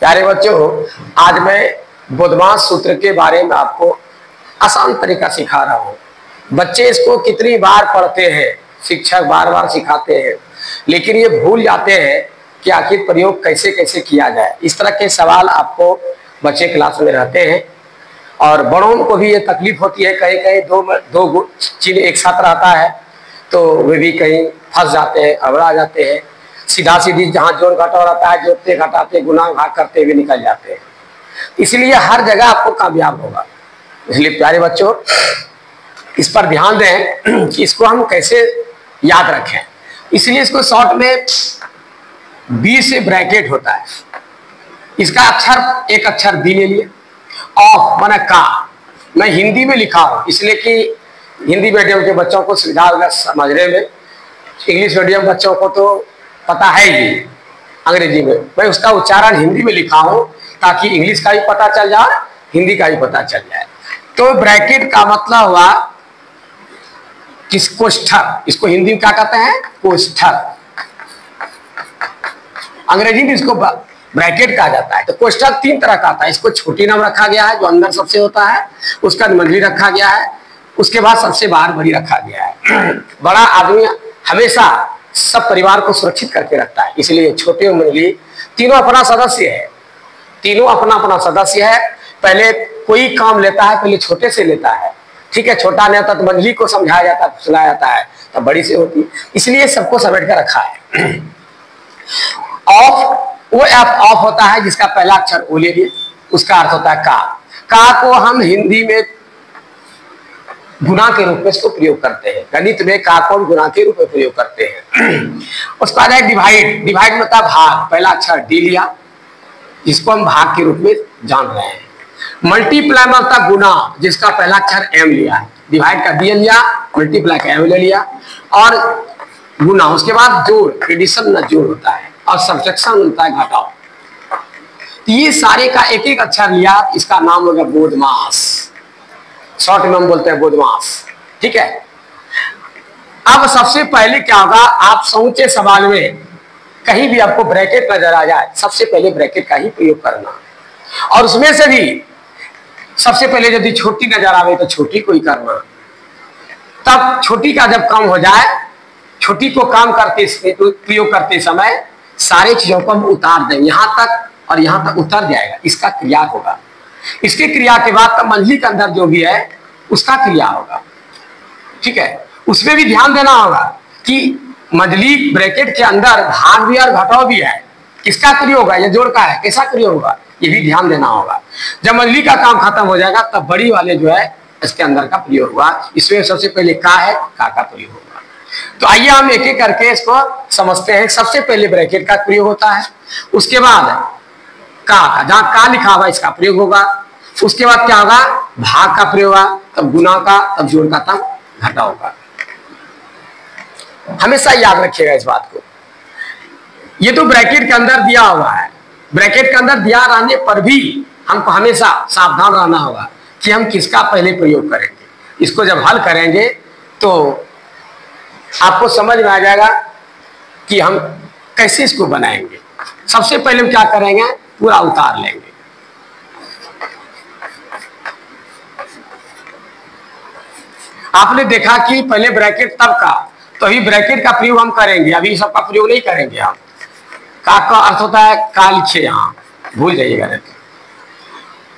प्यारे बच्चों, आज मैं बदमाश सूत्र के बारे में आपको आसान तरीका सिखा रहा हूँ। बच्चे इसको कितनी बार पढ़ते हैं, शिक्षक बार बार सिखाते हैं, लेकिन ये भूल जाते हैं कि आखिर प्रयोग कैसे कैसे किया जाए। इस तरह के सवाल आपको बच्चे क्लास में रहते हैं और बड़ों को भी ये तकलीफ होती है। कहीं कहीं दो चीज एक साथ रहता है तो वे भी कहीं फंस जाते हैं, घबरा जाते हैं। सीधा सीधी जहाँ जोड़ घटाव रहता है, जोड़ते घटाते गुना भाग करते हुए निकल जाते हैं। इसलिए हर जगह आपको कामयाब होगा। इसलिए प्यारे बच्चों, इस पर ध्यान दें कि इसको हम कैसे याद रखें। इसलिए इसको शॉर्ट में बी से ब्रैकेट होता है। इसका अक्षर एक अक्षर बी ले लिए, ऑफ माना का। मैं हिंदी में लिखा हूं इसलिए कि हिंदी मीडियम के बच्चों को सुविधा होगा समझने में। इंग्लिश मीडियम बच्चों को तो पता है ही अंग्रेजी में। मैं उसका उच्चारण हिंदी में लिखा हूं ताकि इंग्लिश का भी पता चल जाए, हिंदी का भी पता चल जाए। तो ब्रैकेट का मतलब हुआ किस कोष्ठक। इसको हिंदी में क्या कहते हैं? कोष्ठक। अंग्रेजी में इसको ब्रैकेट कहा जाता है। तो कोष्ठक तीन तरह का आता है। इसको छोटी नाम रखा गया है जो अंदर सबसे होता है, उसका मंडली रखा गया है, उसके बाद सबसे बाहर बड़ी रखा गया है। बड़ा आदमी हमेशा सब परिवार को सुरक्षित करके रखता है, इसलिए छोटे और मंडली तीनों अपना सदस्य है। तीनों अपना अपना सदस्य है। पहले कोई काम लेता है पहले छोटे से लेता है, ठीक है। छोटा नहीं होता तो मंडली को समझाया जाता है, फुसलाया जाता है, तब बड़ी से होती है। इसलिए सबको समेट कर रखा है। ऑफ, वो ऑफ होता है जिसका पहला अक्षर ओ ले लिए, उसका अर्थ होता है का। का को हम हिंदी में गुना के रूप में इसको प्रयोग करते हैं। गणित में का को हम गुना के रूप में प्रयोग करते हैं। उसका है डिवाइड। डिवाइड मतलब भाग। पहला अक्षर डी लिया जिसको हम भाग के रूप में जान रहे हैं। मल्टीप्लाई मतलब गुना, जिसका पहला अक्षर एम लिया है। डिवाइड का डी लिया, मल्टीप्लाई का एम ले लिया और गुना। उसके बाद जोड़, एडिशन न जोड़ होता है और सब्ट्रैक्शन होता है घटाव। ये सारे का एक एक अक्षर लिया, इसका नाम हो गया बोधमास। शॉर्ट में हम बोलते हैं बोधमास, ठीक है। अब सबसे पहले क्या होगा, आप समूचे सवाल में कहीं भी आपको ब्रैकेट नजर आ जाए, सबसे पहले ब्रैकेट का ही प्रयोग करना। और उसमें से भी सबसे पहले यदि छोटी नजर आवे तो छोटी को ही करना। तब छोटी का जब काम हो जाए, छोटी को काम करते प्रयोग करते समय सारे चीजों को हम उतार दें यहां तक, और यहां तक उतर जाएगा, इसका क्रिया होगा। इसके क्रिया के बाद तब मंडली के अंदर जो भी है उसका क्रिया होगा, ठीक है। उसमें भी ध्यान देना होगा कि मंडली ब्रैकेट के अंदर भाग भी और घटाव भी है, किसका क्रिया होगा, या जोड़ का है, कैसा क्रिया होगा, ये भी ध्यान देना होगा। जब मंडली का काम खत्म हो जाएगा तब बड़ी वाले जो है इसके अंदर का प्रयोग हुआ। इसमें सबसे पहले का है, का प्रयोग होगा। तो आइए हम एक एक करके इसको समझते हैं। सबसे पहले ब्रैकेट का प्रयोग होता है, उसके बाद का, जहां का लिखा हुआ इसका प्रयोग होगा। उसके बाद क्या होगा, भाग का प्रयोग होगा, तब गुना का, तब जोड़ का, तब घटाव का। हमेशा याद रखिएगा इस बात को। ये तो ब्रैकेट के अंदर दिया हुआ है। ब्रैकेट के अंदर दिया रहने पर भी हमको हमेशा सावधान रहना होगा कि हम किसका पहले प्रयोग करेंगे। इसको जब हल करेंगे तो आपको समझ में आ जाएगा कि हम कैसे इसको बनाएंगे। सबसे पहले हम क्या करेंगे, पूरा उतार लेंगे। आपने देखा कि पहले ब्रैकेट तब का, तो अभी ब्रैकेट का प्रयोग हम करेंगे, अभी सबका प्रयोग नहीं करेंगे हम। का अर्थ होता है का लिखे, यहां भूल जाइएगा।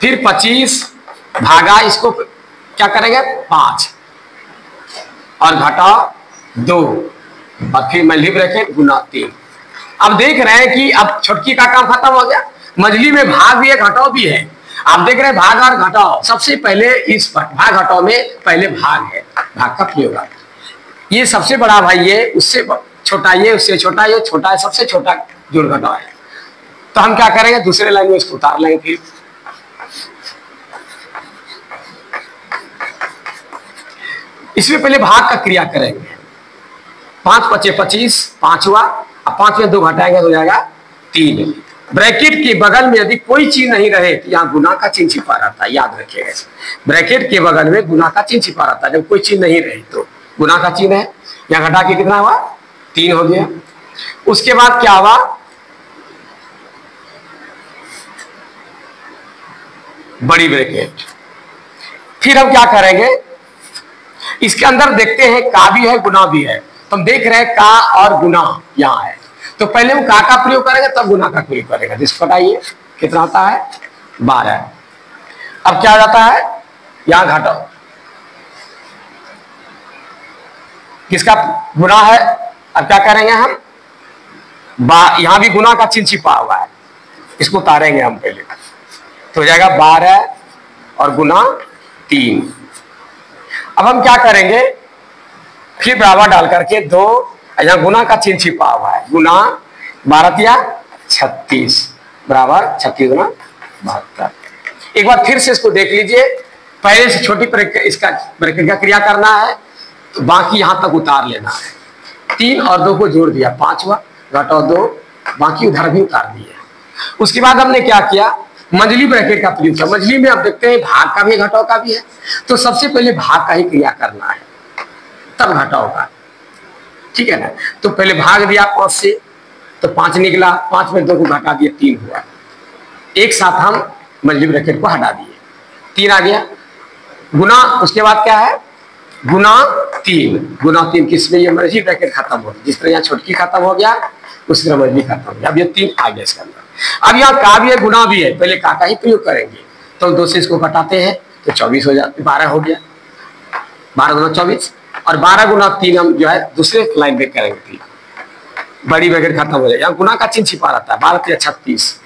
फिर 25 भागा, इसको क्या करेंगे 5 और घटाओ 2 और फिर मंडली ब्रैकेट गुना 3। अब देख रहे हैं कि अब छोटकी का काम खत्म हो गया, मंडली में भाग भी है घटाव भी है। आप देख रहे हैं भाग और घटाव। सबसे पहले इस भाग घटाव में पहले भाग है, भाग का प्रयोग। ये सबसे बड़ा भाई है, उससे छोटा ये, उससे छोटा ये, छोटा है, सबसे छोटा जोड़ घटाव है। तो हम क्या करेंगे, दूसरे लाइन में इसको उतार लेंगे। फिर इसमें पहले भाग का क्रिया करेंगे। 5 × 5 = 25, 5 हुआ। अब 5 में 2 घटाएंगे तो हो जाएगा 3। ब्रैकेट के बगल में यदि कोई चीज नहीं रहे तो यहाँ गुना का चिन्ह छिपा रहता है, याद रखिएगा। ब्रैकेट के बगल में गुना का चिन्ह छिपा रहता है। जब कोई चीज नहीं रही तो गुना का चिन्ह है, यहाँ घटा के कितना हुआ 3 हो गया। उसके बाद क्या हुआ, बड़ी ब्रैकेट। फिर हम क्या करेंगे, इसके अंदर देखते हैं का भी है गुना भी है। तो हम देख रहे हैं का और गुना यहाँ है, तो पहले हम का प्रयोग करेंगे तब गुना का प्रयोग करेंगे। जिसको बताइए कितना होता है 12। अब क्या जाता है, यहां घटाओ, किसका गुना है। अब क्या करेंगे हम, यहां भी गुना का चिन्ह छिपा हुआ है, इसको उतारेंगे हम पहले, तो हो जाएगा 12 और गुना 3। अब हम क्या करेंगे, फिर बराबर डाल करके 2, यहां गुना का चिन्ह छिपा हुआ है, गुना 12 या 36 बराबर 36 गुना 72। एक बार फिर से इसको देख लीजिए, पहले से छोटी इसका ब्रैकेट का क्रिया करना है, तो बाकी यहां तक उतार लेना है। 3 और 2 को जोड़ दिया 5 हुआ, घटाओ 2, बाकी उधर भी उतार दिए। उसके बाद हमने क्या किया, मंझली ब्रैकेट का प्रयोग किया। मंझली में आप देखते हैं भाग का भी घटाओ का भी है, तो सबसे पहले भाग का ही क्रिया करना है, तब घटाओ का, ठीक है ना। तो पहले भाग दिया 5 से, तो 5 निकला, 5 में 2 को घटा दिया 3 हुआ। एक साथ हम मंझली ब्रैकेट को हटा दिए, 3 आ गया। गुना, उसके बाद क्या है, गुना 3। गुना 3 किसमें, ये मंझली ब्रैकेट खत्म हो गई, जिस तरह यहाँ छोटकी खत्म हो गया उसी तरह मंझली खत्म हो गया। अब ये 3 आ गया इसके अंदर। अब यहाँ का भी है गुना भी है, पहले का ही प्रयोग करेंगे, तो 2 से इसको घटाते हैं तो 24 हो जाते, 12 हो गया, 12 गुना 24, और 12 गुना 3 हम जो है दूसरे लाइन पे करेंगे, बड़ी ब्रैकेट खत्म हो जाए। यहाँ गुना का चिन्ह छिपा रहता है, 12 या 36,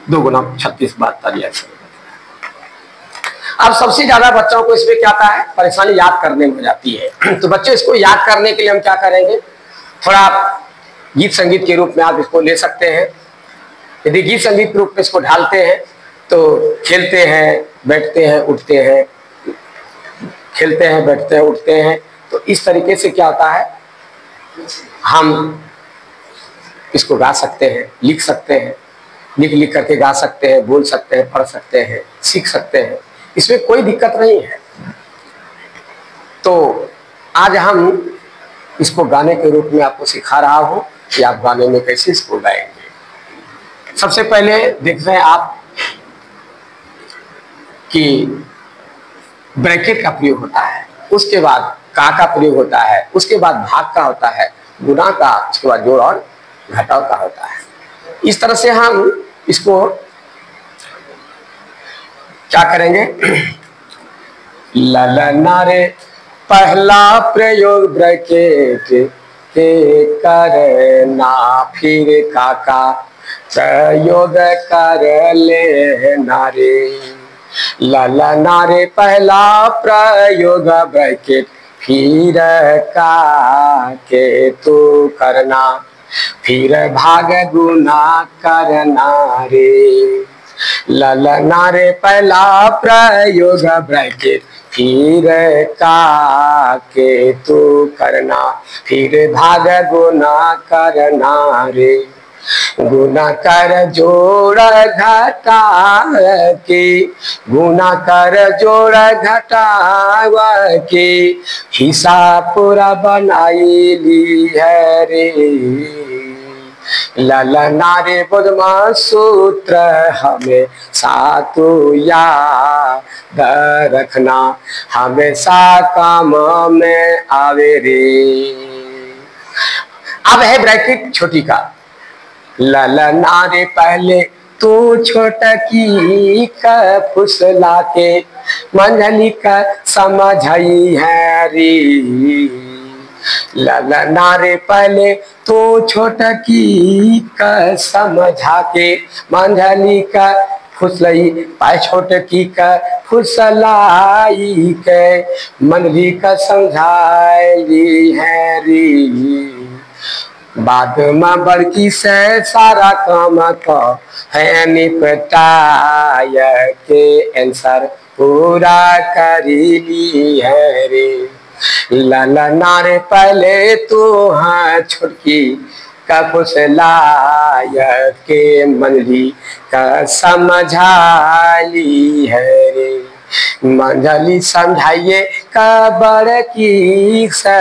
2 गुना 36 72। अब सबसे ज्यादा बच्चों को इसमें क्या आता है, परेशानी याद करने में हो जाती है। तो बच्चों इसको याद करने के लिए हम क्या करेंगे, थोड़ा गीत संगीत के रूप में आप इसको ले सकते हैं। यदि गीत संगीत के रूप में इसको ढालते हैं तो खेलते हैं, बैठते हैं, उठते हैं, खेलते हैं, बैठते हैं, उठते हैं, तो इस तरीके से क्या होता है, हम इसको गा सकते हैं, लिख सकते हैं, लिख करके गा सकते हैं, बोल सकते हैं, पढ़ सकते हैं, सीख सकते हैं, इसमें कोई दिक्कत नहीं है। तो आज हम इसको गाने के रूप में आपको सिखा रहा हूं कि आप गाने में कैसे इसको गाएंगे। सबसे पहले देख रहे हैं आप कि ब्रैकेट का प्रयोग होता है, उसके बाद का प्रयोग होता है, उसके बाद भाग का होता है, गुना का, उसके बाद जोड़ और घटाव का होता है। इस तरह से हम इसको क्या करेंगे, ललना रे पहला प्रयोग ब्रैकेट के करना, फिर काका प्रयोग कर लेना रे। ललना रे पहला प्रयोग ब्रैकेट, फिर का के तू करना, फिर भाग गुना करना रे। ललना रे पहला प्रयोग ब्रैकेट, फिर का के तू करना, फिर भाग गुना करना रे। गुना कर जोड़ घटा के, गुना कर जोड़ घटावा के, हिसाब पूरा बनाई ली है रे। ललना रे बुधमा सूत्र हमें सातु याद रखना, हमेशा काम में आवे रे। अब है ब्रैकेट छोटी का, ललना रे पहले तू छोटकी का फुसला के, मंझली का समझाई है रे। ललना रे पहले तो छोटकी का समझा के, मंझली का फुसलाई, पाए छोटकी का फुसलाई के, मंझली का समझाई है रे। बाद में बड़की से सारा काम का है निपटाय के, आंसर पूरा करी ली है रे। ललना रे पहले तू हाँ छोटकी का फुसलाय के, मंझली का समझाली है रे। मंझली समझाइए कबर की से,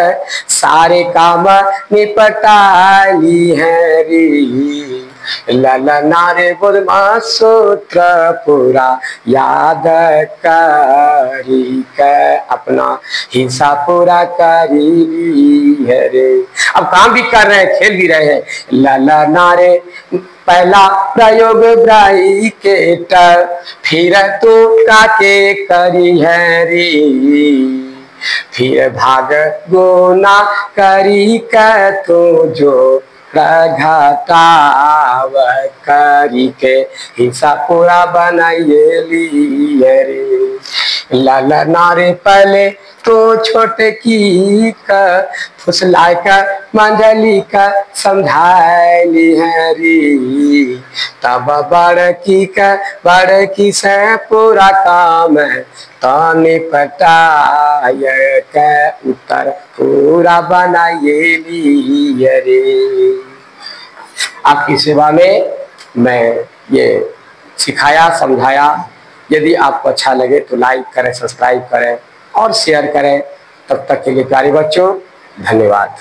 सारे काम निपटा ली है रे। ललना रे ब्रह्म सूत्र पूरा याद करी के अपना हिस्सा पूरा करी है रे। अब काम भी कर रहे हैं, खेल भी रहे हैं। ललना रे पहला प्रयोग ब्राई के टर, फिर तो काके करी है रे, फिर भाग गुना करी का तो जो घटाव करी के हिस्सा पूरा बनाइए लिए रे। ललना रे पहले तो छोटे की का फुसला का मंडली का समझाली है री, तब बड़की से पूरा काम ताने पटाय के उत्तर पूरा बनाइए लिए रे। आपकी सेवा में मैं ये सिखाया समझाया। यदि आपको अच्छा लगे तो लाइक करें, सब्सक्राइब करें और शेयर करें। तब तक के लिए प्यारे बच्चों, धन्यवाद।